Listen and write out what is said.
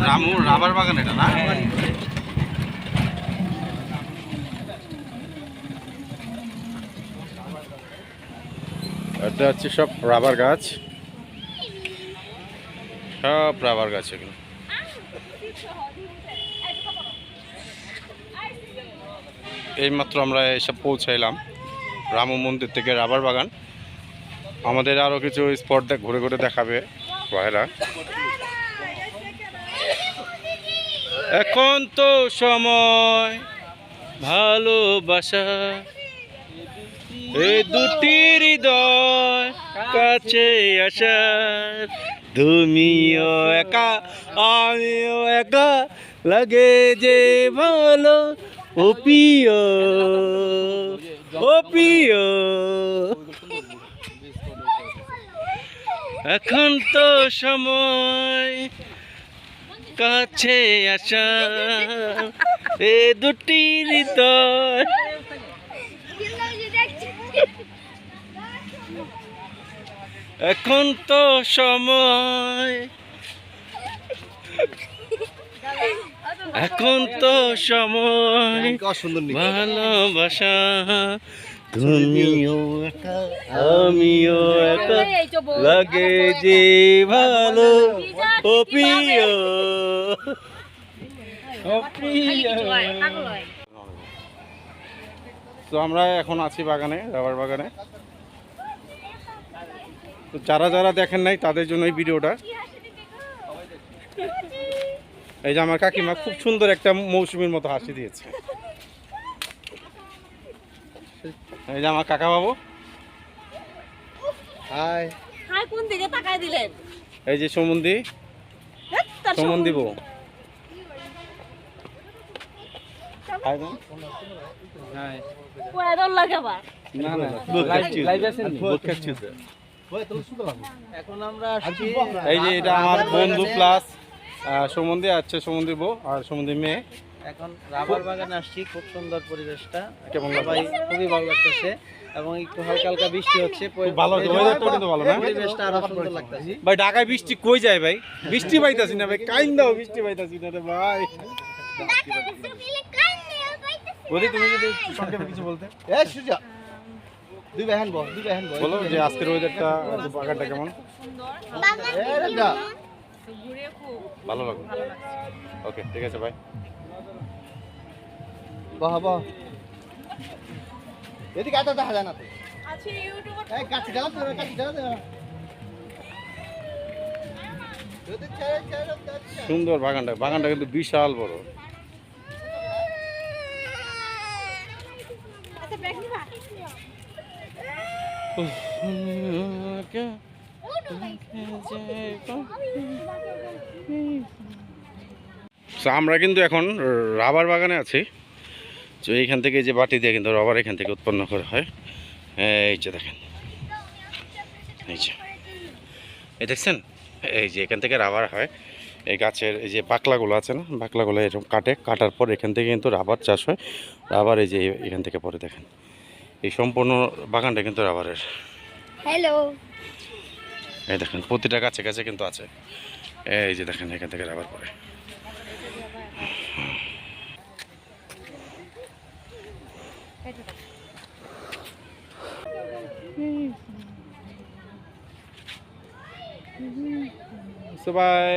Ramu rubber বাগান এটা না? এটা হচ্ছে সব রাবার গাছ, সব রাবার গাছ এগুলো। এইমাত্র আমরা এসব পৌঁছাইলাম রামু মন্দির থেকে রাবার বাগান। আমাদের আরও কিছু স্পট ঘুরে ঘুরে দেখাবে ভাইরা। এখন তো সময় ভালোবাসা, এই দুটি হৃদয় কাছে আসার, তুমিও একা আমিও একা লাগে যে ভালো, ও প্রিয় ও প্রিয়। এখন তো সময় কাছে আসা, এ দুটি হৃদয়। এখন তো সময়, এখন তো সময় ভালোবাসা, তুমিও একা আমিও একা লাগে যে ভালো, ও প্রিয় ও প্রিয়। তো আমরা এখন আছি বাগানে, রাবার বাগানে। তো যারা যারা দেখেন নাই তাদের জন্য এই ভিডিওটা। এই যে আমার কাকিমা খুব সুন্দর একটা মৌসুমীর মতো হাসি দিয়েছে। এই যে আমার কাকা বাবু, হাই হাই, কোন দিকে তাকায় দিলেন? এই যে সমন্ধি, সমন্ধি বউ। হাই বোন। হাই। কোয়া দল লাগে আবার। না না, লাইভ আছেন নি? বহুত খাচ্ছি তো। এখন আমরা আসছি, এই যে এটা আমার বন্ধু প্লাস সমন্ধি আছে, সমন্ধি বউ আর সমন্ধি মেয়ে। এখন রাবার বাগানে আসছি, খুব সুন্দর পরিবেশটা, কেমন সবাই খুবই ভালো লাগতেছে এবং একটু হালকা হালকা বৃষ্টি হচ্ছে। ভালো ওয়েদারটা কিন্তু ভালো না? পরিবেশটা আরো সুন্দর লাগতেছে। ভাই ঢাকায় বৃষ্টি কই যায় ভাই? বৃষ্টি পাইতাছি না ভাই, কাইন দাও, বৃষ্টি পাইতাছি না রে ভাই। বলি তুমি যদি সংক্ষেপে কিছু বলতে। এ সুজা, দুই বাহান বল, দুই বাহান বল। বলো যে আজকের ওয়েদারটা, বাগানটা কেমন? এ রাজা, ঘুরে খুব ভালো লাগলো। ওকে ঠিক আছে ভাই। বাহ বাহ, এদিকে আটা দেখা যায় না তো। আছে ইউটিউবার। এই কাটি দাও তো, কাটি দাও তো। যদি ছেড়ে ছেড়ে দাও। সুন্দর বাগানটা, বাগানটা কিন্তু বিশাল বড়। আচ্ছা ব্যাগ নিবা? So, আমরা কিন্তু এখন রাবার বাগানে আছি। তো এইখান থেকে যে বাটি দিয়ে কিন্তু রাবার এখান থেকে উৎপন্ন করা হয়। এই যে দেখেন, এই যে এই দেখছেন, এই যে এখান থেকে রাবার হয়। এই গাছের এই যে বাকলাগুলো আছে না, বাকলাগুলো এরকম কাটার পর এখান থেকে কিন্তু রাবার চাষ হয়। রাবার এই যে এখান থেকে পরে দেখেন, এই সম্পূর্ণ বাগানটা কিন্তু রাবারের। হ্যালো, এই দেখেন প্রতিটা গাছে গাছে কিন্তু আছে। এই যে দেখেন এখান থেকে রাবার পরে। বাই।